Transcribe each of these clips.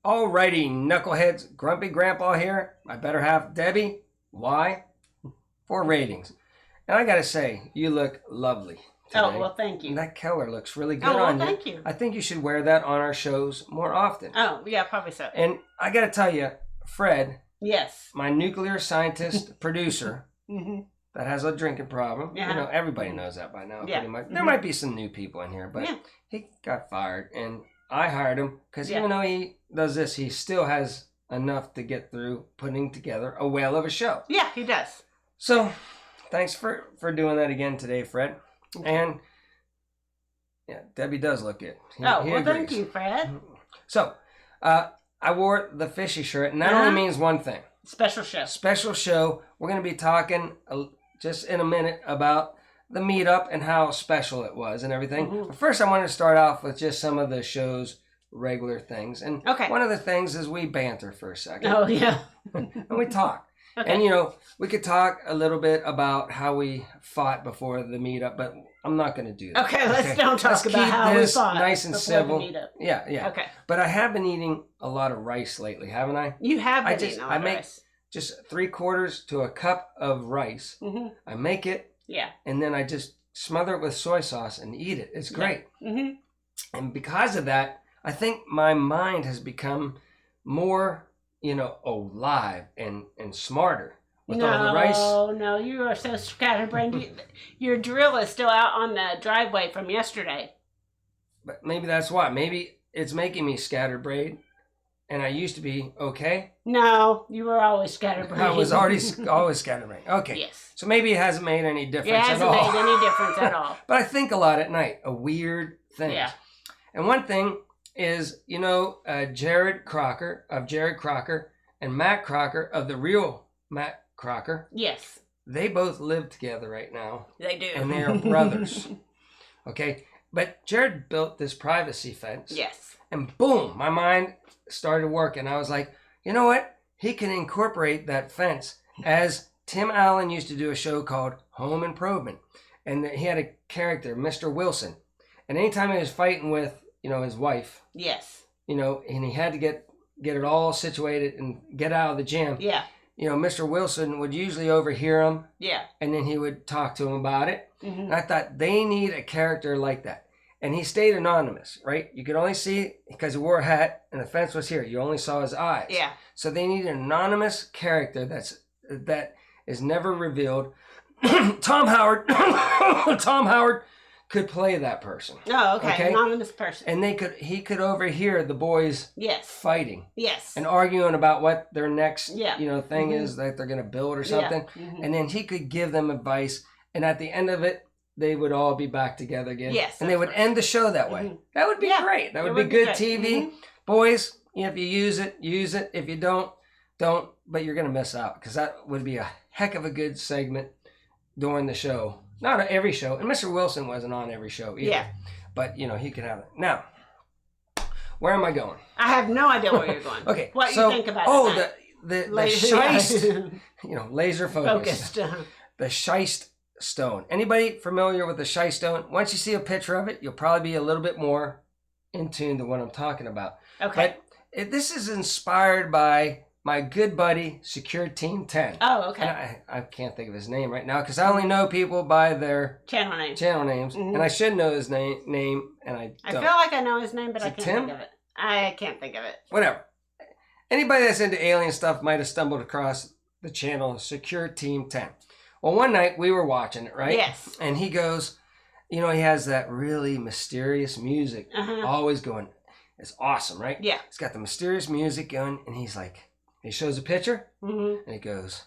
Alrighty, knuckleheads, Grumpy Grandpa here. My better half, Debbie. Why? For ratings. And I gotta say, you look lovely today. Oh, well, thank you. And that color looks really good on you. Thank you. I think you should wear that on our shows more often. Oh, yeah, probably so. And I gotta tell you, Fred. Yes. My nuclear scientist producer that has a drinking problem. Yeah. You know, everybody knows that by now, pretty much. There might be some new people in here, but he got fired. And I hired him because even though he does this, he still has enough to get through putting together a whale of a show. Yeah, he does. So, thanks for doing that again today, Fred. Okay. And, yeah, Debbie does look good. Thank you, Fred. So, I wore the fishy shirt, and that only means one thing. Special show. Special show. We're going to be talking just in a minute about the meetup and how special it was and everything. But first, I want to start off with just some of the show's regular things. And one of the things is we banter for a second. Oh, yeah. And we talk. Okay. And, you know, we could talk a little bit about how we fought before the meetup, but I'm not going to do that. Okay, don't talk about how we fought. Nice and civil. The meetup. Yeah. Okay. But I have been eating a lot of rice lately, haven't I? You have been eating a lot of rice. I make just 3/4 to a cup of rice. I make it. Yeah. And then I just smother it with soy sauce and eat it. It's great. Yeah. And because of that, I think my mind has become more, alive and smarter with all the rice. No, you are so scatterbrained. Your drill is still out on the driveway from yesterday. But maybe that's why. Maybe it's making me scatterbrained. And I used to be okay. No, you were always scatterbrained. I was always scatterbrained. Okay. Yes. So maybe it hasn't made any difference at all. It hasn't made any difference at all. But I think a lot at night. A weird thing. Yeah. And one thing is, Jared Crocker of Jared Crocker and Matt Crocker of the real Matt Crocker. Yes. They both live together right now. They do. And they are brothers. Okay. But Jared built this privacy fence. Yes. And boom, my mind started working. I was like, you know what? He can incorporate that fence, as Tim Allen used to do a show called Home Improvement. And he had a character, Mr. Wilson. And anytime he was fighting with, his wife. Yes. And he had to get it all situated and get out of the gym. Yeah. Mr. Wilson would usually overhear him. Yeah. And then he would talk to him about it. And I thought, they need a character like that. And he stayed anonymous, right? You could only see, because he wore a hat and the fence was here, you only saw his eyes. Yeah. So they need an anonymous character that is never revealed. Tom Howard could play that person. Oh, okay. Anonymous person. And he could overhear the boys fighting. Yes. And arguing about what their next thing is that they're going to build or something. Yeah. And then he could give them advice. And at the end of it, they would all be back together again. Yes. And they would end the show that way. That would be great. That would be good TV. Boys, if you use it, use it. If you don't. But you're going to miss out, because that would be a heck of a good segment during the show. Not every show. And Mr. Wilson wasn't on every show either. Yeah. But, he could have it. Now, where am I going? I have no idea where you're going. Okay. What you think about it? The Schist, laser focused. The Schist stone. Anybody familiar with the Schist stone? Once you see a picture of it, you'll probably be a little bit more in tune to what I'm talking about. Okay. But this is inspired by my good buddy, secureteam10. Oh, okay. And I can't think of his name right now, because I only know people by their channel names. And I should know his name, and I don't. I feel like I know his name, but I can't think of it. I can't think of it. Whatever. Anybody that's into alien stuff might have stumbled across the channel secureteam10. Well, one night we were watching it, right? Yes. And he goes, he has that really mysterious music always going. It's awesome, right? Yeah. He's got the mysterious music going, and he's like, he shows a picture, and he goes,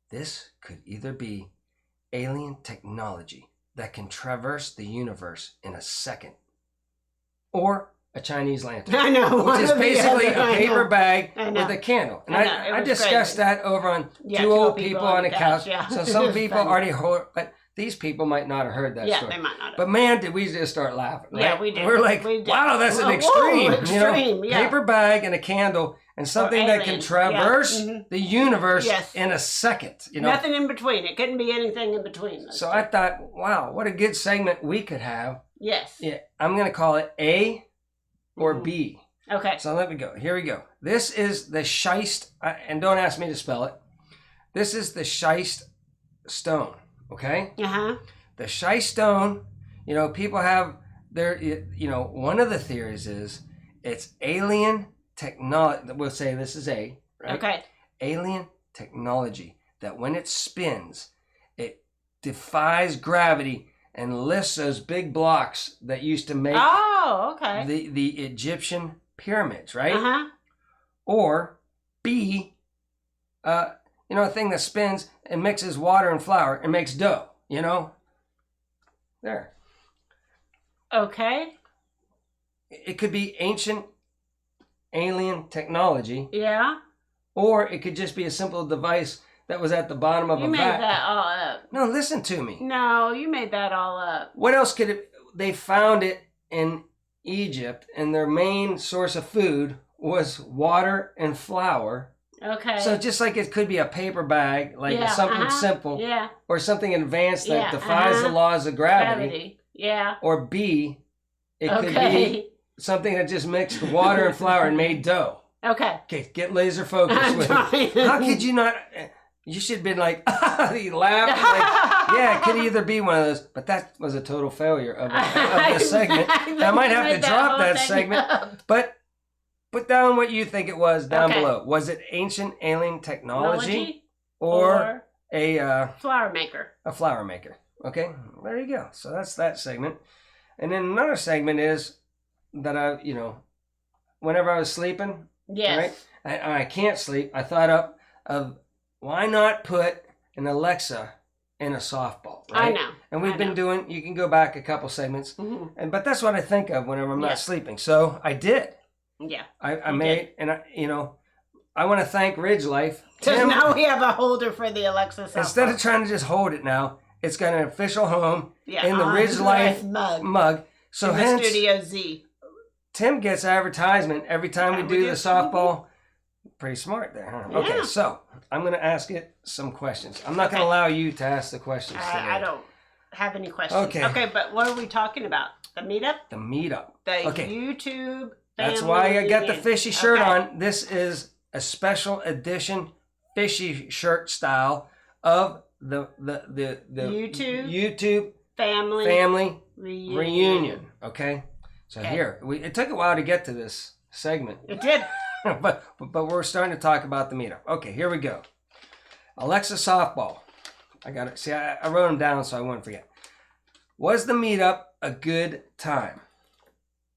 this could either be alien technology that can traverse the universe in a second, or a Chinese lantern. I know. Which is basically a paper bag with a candle. And I discussed that over on Two Old People on a Couch. Yeah. So some people already heard, but these people might not have heard that story. Yeah, they might not have. But man, did we just start laughing. Right? Yeah, we did. We're like, wow, that's an extreme. Extreme, paper bag and a candle and something that can traverse the universe in a second. Nothing in between. It couldn't be anything in between. So I thought, wow, what a good segment we could have. Yes. Yeah, I'm going to call it A or B. Okay. So let me go. Here we go. This is the Schist, and don't ask me to spell it. This is the Schist stone, okay? Uh-huh. The Schist stone, you know, people have their, you know, one of the theories is it's alien technology. We'll say this is A, right? Okay. Alien technology that when it spins, it defies gravity and lifts those big blocks that used to make the Egyptian pyramids, right? Uh-huh. Or B, you know, a thing that spins and mixes water and flour and makes dough, you know? There. Okay. It could be ancient alien technology. Yeah. Or it could just be a simple device that was at the bottom of a vat. You made that all up. No, listen to me. No, you made that all up. What else could it... They found it in Egypt, and their main source of food was water and flour. Okay. So just like it could be a paper bag, like something simple, or something advanced that defies the laws of gravity. Yeah. Or B, it could be something that just mixed water and flour and made dough. Okay, get laser focused with it. How could you not? You should have been like, you laughed. Like, yeah, it could either be one of those, but that was a total failure of the segment. I might have to drop that segment, but put down what you think it was down below. Was it ancient alien technology or a flour maker? A flour maker. Okay, there you go. So that's that segment. And then another segment is that you know, whenever I was sleeping, right, I can't sleep, I thought of why not put an Alexa in a softball, right? I know. And we've been doing, you can go back a couple segments, but that's what I think of whenever I'm not sleeping. So I did. Yeah. I made, and you know, I want to thank Ridge Life. Because now we have a holder for the Alexa softball. Instead of trying to just hold it now, it's got an official home in the Ridge Life mug. So in the Studio Z. Tim gets advertisement every time we do the softball. Pretty smart there, huh? Okay, so I'm going to ask it some questions. I'm not going to allow you to ask the questions today. I don't have any questions. Okay, but what are we talking about? The meetup? The meetup. The YouTube family. That's why I got the fishy shirt on. This is a special edition fishy shirt style of the YouTube family reunion. Okay, so here it took a while to get to this segment. It did, but we're starting to talk about the meetup. Okay, here we go. Alexa softball. I got it. See, I wrote them down so I wouldn't forget. Was the meetup a good time?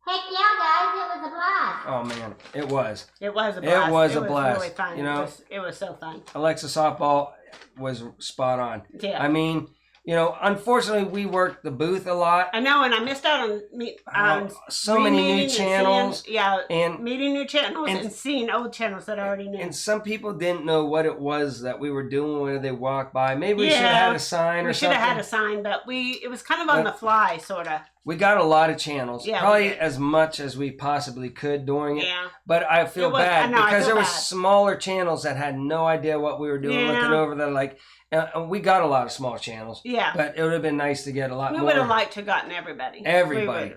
Heck yeah, guys! It was a blast. Oh man, it was. It was a blast. It was a blast. Really fun. You know, it was so fun. Alexa softball was spot on. Yeah. I mean, you know, unfortunately, we worked the booth a lot. I know, and I missed out on so many new channels. And meeting new channels and seeing old channels that I already knew. And some people didn't know what it was that we were doing when they walked by. Maybe we should have had a sign or something. We should have had a sign, but it was kind of on the fly, sort of. We got a lot of channels, probably as much as we possibly could during it. Yeah. But I feel bad because there were smaller channels that had no idea what we were doing, looking over there like. We got a lot of small channels. Yeah. But it would have been nice to get a lot more. We would have liked to have gotten everybody.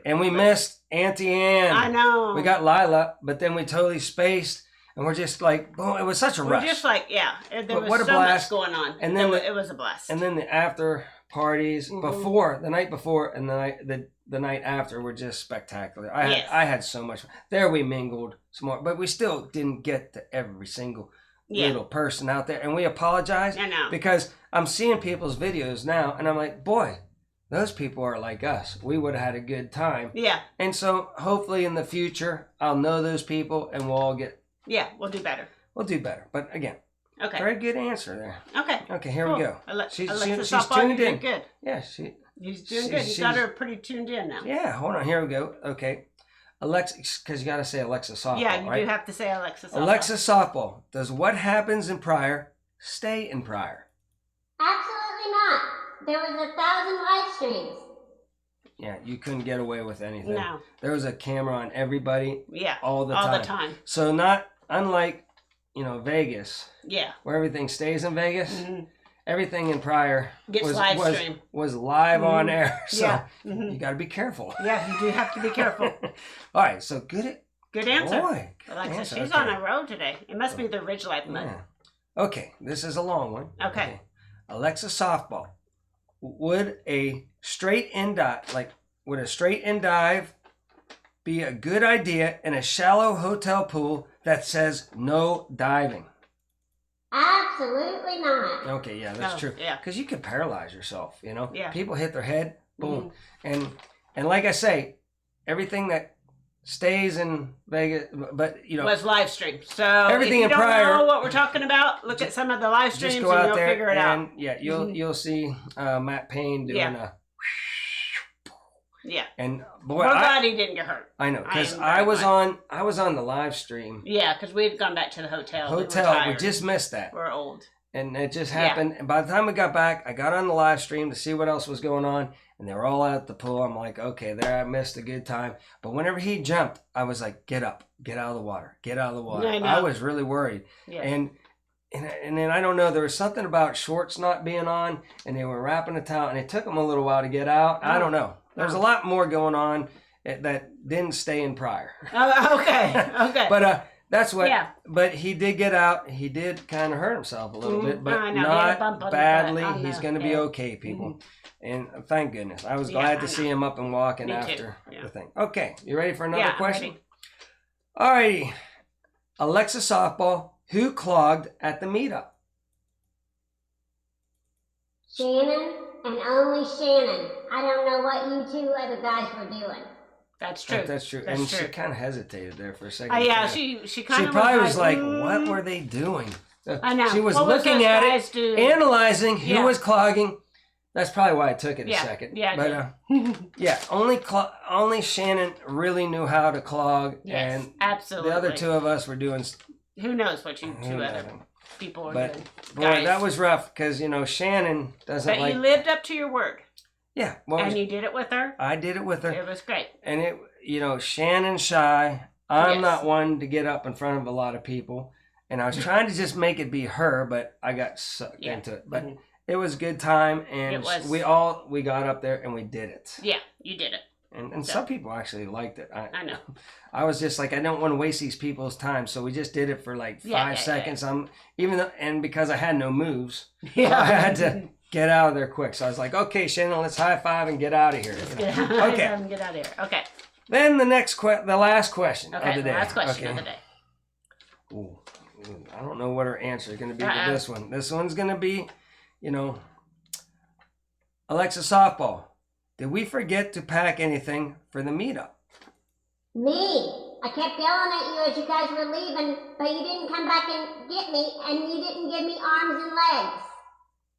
And we missed Auntie Ann. I know. We got Lila, but then we totally spaced. And we're just like, boom, it was such a rush. We're just like, there was so much going on. And then it was a blast. And then the after parties before, the night before and the night after were just spectacular. I had so much fun. There we mingled some more, but we still didn't get to every single little person out there. And we apologize. I know. Because I'm seeing people's videos now and I'm like, boy, those people are like us. We would have had a good time. Yeah. And so hopefully in the future, I'll know those people and we'll all get... Yeah, we'll do better. We'll do better. But again, very good answer there. Okay. Okay, here we go. She's tuned in. Good. Yeah, he's doing good. He's got her pretty tuned in now. Yeah, hold on. Here we go. Okay. Alexa, because you got to say Alexa softball. Yeah, you do have to say Alexa softball. Alexa softball. Does what happens in Pryor stay in Pryor? Absolutely not. There was 1,000 live streams. Yeah, you couldn't get away with anything. No. There was a camera on everybody. Yeah. All the time. So unlike, Vegas. Yeah. Where everything stays in Vegas. Mm-hmm. Everything in Pryor was live on air. So you got to be careful. Yeah, you do have to be careful. All right, so good Good answer. Boy, Alexa, she's on a roll today. It must be the Ridge Life mud. Yeah. Okay, this is a long one. Okay. Alexa, softball. Would a straight in dive be a good idea in a shallow hotel pool that says no diving? Absolutely not. Okay, yeah, that's true. Yeah. Because you could paralyze yourself, you know? Yeah. People hit their head, boom. And like I say, everything that stays in Vegas, but you know, was live streamed. So everything if you in Pryor, don't know what we're talking about, look at some of the live streams just and go out you'll there figure it out. Yeah, you'll see Matt Payne doing a. Yeah. And boy, we're glad he didn't get hurt. I know, because I was on the live stream. Yeah, because we'd gone back to the hotel. We just missed that. We're old. And it just happened. And by the time we got back, I got on the live stream to see what else was going on. And they were all out at the pool. I'm like, okay, there, I missed a good time. But whenever he jumped, I was like, get up, get out of the water, get out of the water. I was really worried. Yeah. And then I don't know, there was something about shorts not being on, and they were wrapping a towel, and it took them a little while to get out. I don't know. There's a lot more going on that didn't stay in Pryor. Okay. But that's what. Yeah. But he did get out. He did kind of hurt himself a little bit, but not badly. He's going to be okay, people. And thank goodness. I was glad to see him up and walking after the thing. Okay, you ready for another question? All righty. Alexa, softball. Who clogged at the meetup? Shannon and only Shannon. I don't know what you two other guys were doing. That's true. That's true. That's and true. She kind of hesitated there for a second. Yeah, she kind of probably was like, what were they doing? I know. She was looking at it, analyzing who was clogging. That's probably why it took it a second. Yeah, but only Shannon really knew how to clog, and absolutely. The other two of us were doing. Who knows what you two other people were doing? Boy, that was rough because Shannon doesn't. But you lived up to your word. Yeah, and you did it with her. I did it with her. It was great. And Shannon's shy. I'm not one to get up in front of a lot of people, and I was trying to just make it be her, but I got sucked into it. But it was a good time, and we got up there and we did it. Yeah, you did it. And some people actually liked it. I know. I was just like, I don't want to waste these people's time, so we just did it for like 5 seconds. Because I had no moves, I had to get out of there quick. So I was like, okay, Shannon, let's high five and get out of here. Okay. Get out of here. Okay. Then the last question of the day. Last question of the day. Ooh, I don't know what her answer is going to be for this one. This one's going to be, Alexa, softball. Did we forget to pack anything for the meetup? Me. I kept yelling at you as you guys were leaving, but you didn't come back and get me, and you didn't give me arms and legs.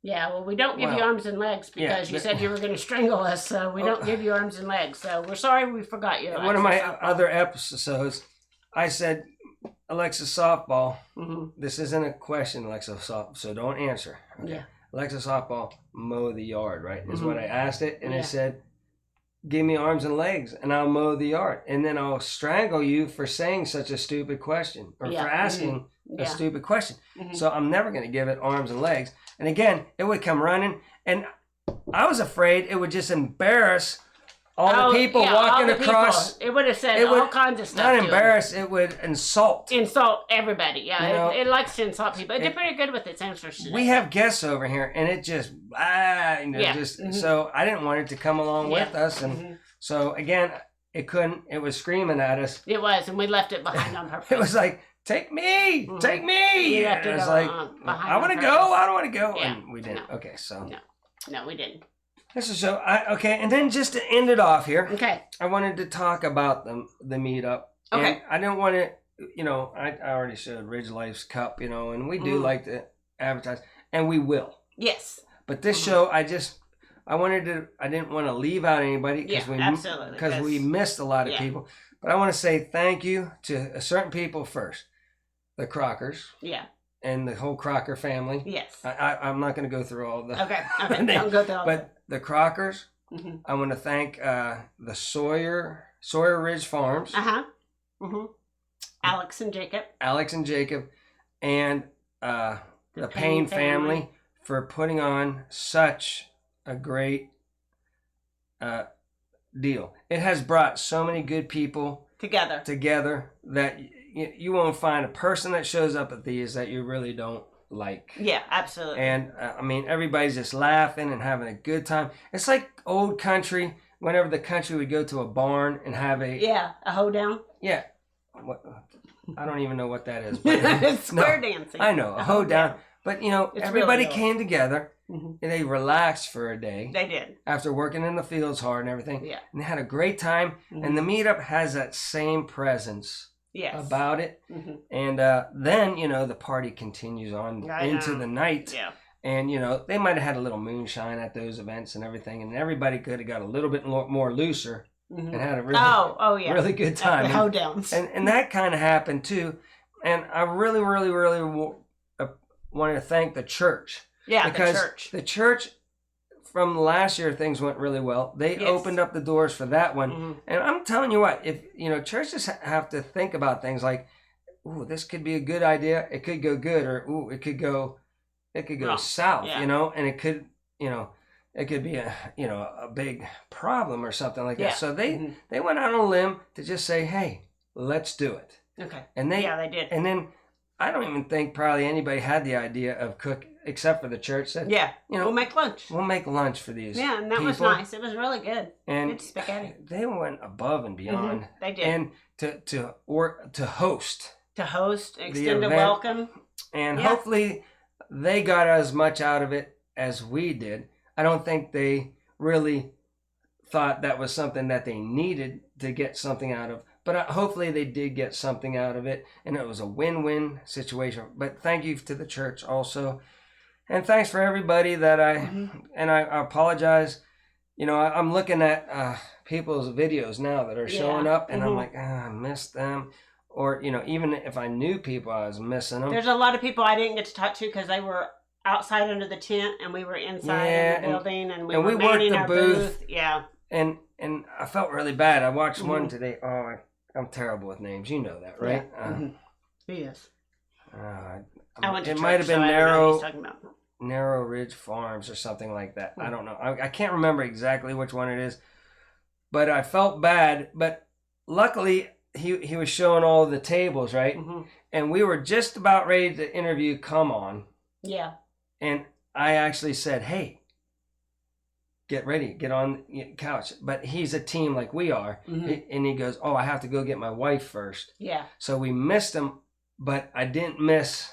Yeah, well, we don't give you arms and legs because you said you were going to strangle us, so we don't give you arms and legs. So we're sorry we forgot you. One of my other episodes, I said, Alexa, softball. This isn't a question, Alexa, softball, so don't answer. Okay. Yeah. Alexa, softball, mow the yard, right? Is what I asked it, and it said, give me arms and legs, and I'll mow the yard. And then I'll strangle you for saying such a stupid question, or for asking a stupid question. So I'm never going to give it arms and legs. And again, it would come running, and I was afraid it would just embarrass all the people walking across. It would have said all kinds of stuff. Not embarrass, it would insult. Insult everybody, yeah. It likes to insult people. It did pretty good with its answers today. We have guests over here, and it just, so I didn't want it to come along with us. And so, again, it was screaming at us. It was, and we left it behind on purpose. It was like, take me, take me. It was like, I want to go, I don't want to go. Yeah. And we didn't. Okay, so. No, we didn't. This is and then just to end it off here. Okay. I wanted to talk about the meetup. Okay. And I didn't want to, I already showed Ridge Life's cup, and we do like to advertise, and we will. Yes. But this show, I didn't want to leave out anybody because we missed a lot of people. But I want to say thank you to certain people first. The Crockers. Yeah. And the whole Crocker family. Yes. I'm not going to go through all the. Okay. Don't go through all. But the Crockers. I want to thank the Sawyer Ridge Farms. Alex and Jacob, and the Payne family for putting on such a great deal. It has brought so many good people together that you won't find a person that shows up at these that you really don't like. Yeah, absolutely. And I mean, everybody's just laughing and having a good time. It's like old country. Whenever the country would go to a barn and have a hoedown. Yeah. What? I don't even know what that is. But, it's square dancing. I know, a hoedown. But, it's everybody really came together and they relaxed for a day. They did. After working in the fields hard and everything. Yeah. And they had a great time. And the meetup has that same presence about it. And then, the party continues on into the night. Yeah. And, they might have had a little moonshine at those events and everything. And everybody could have got a little bit more looser and had a really, really good time. The hoedowns. And that kind of happened too. And I really, really, really want to thank the church. Yeah, because the church from last year, things went really well. They opened up the doors for that one. And I'm telling you what, if, churches have to think about things like, ooh, this could be a good idea. It could go good, or ooh, it could go south, and it could, it could be a big problem or something like that. So they went out on a limb to just say, hey, let's do it. Okay. And they did. And then I don't even think probably anybody had the idea of cook except for the church said, we'll make lunch. We'll make lunch for these. Yeah, and that was nice. It was really good. And good spaghetti. They went above and beyond. They did. And to host. To host, extend a welcome. And hopefully they got as much out of it as we did. I don't think they really thought that was something that they needed to get something out of. But hopefully they did get something out of it. And it was a win-win situation. But thank you to the church also. And thanks for everybody that I apologize. I'm looking at people's videos now that are showing up. And I'm like, I missed them. Or, even if I knew people, I was missing them. There's a lot of people I didn't get to talk to because they were outside under the tent and we were inside in the building and we were manning our booth. Yeah. And I felt really bad. I watched one today. Oh, I'm terrible with names. You know that, right? Yeah. He is. I went to church, might have been Narrow Ridge Farms or something like that. I don't know. I can't remember exactly which one it is. But I felt bad. But luckily, he was showing all the tables, right? And we were just about ready to interview Come On. Yeah. And I actually said, hey, get ready, get on the couch. But he's a team like we are. And he goes, oh, I have to go get my wife first. Yeah. So we missed him, but I didn't miss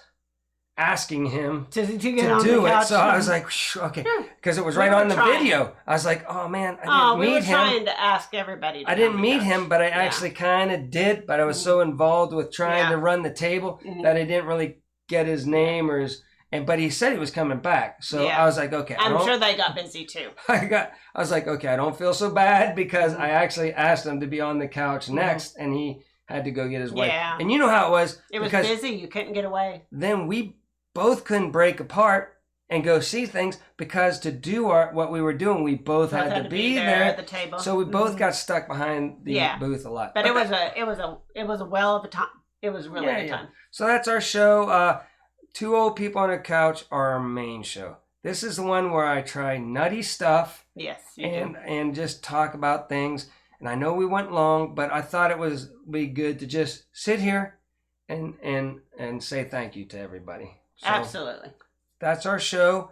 asking him to get on do the it. couch. So I was like, okay, because it was right on the video. I was like, oh man, I didn't meet him. We were trying to ask everybody. I didn't meet him, but I actually kind of did. But I was so involved with trying to run the table that I didn't really get his name or his. But he said he was coming back, so I was like, okay. I'm sure they got busy too. I was like, okay, I don't feel so bad because I actually asked him to be on the couch next, and he had to go get his wife. Yeah. And you know how it was. It was busy. You couldn't get away. Then we both couldn't break apart and go see things because to do what we were doing, we both had to be there at the table. So we both got stuck behind the booth a lot. But it was a well of a time. It was really a good time. So that's our show. Two Old People on a Couch are our main show. This is the one where I try nutty stuff. Yes, and just talk about things. And I know we went long, but I thought it was be good to just sit here and say thank you to everybody. So absolutely. That's our show.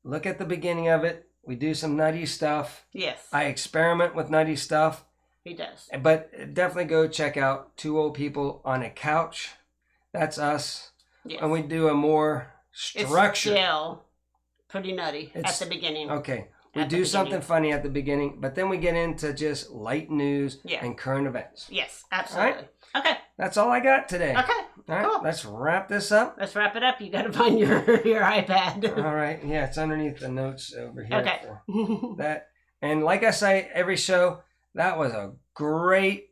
Look at the beginning of it. We do some nutty stuff. Yes. I experiment with nutty stuff. He does. But definitely go check out Two Old People on a Couch. That's us. Yes. And we do a more structured. It's still pretty nutty at the beginning. Okay. We do something funny at the beginning, but then we get into just light news and current events. Yes, absolutely. Right? Okay. That's all I got today. Okay. All right. Cool. Let's wrap this up. Let's wrap it up. You got to find your iPad. All right. Yeah, it's underneath the notes over here. Okay. For that. And like I say, every show, that was a great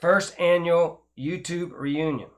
first annual YouTube reunion.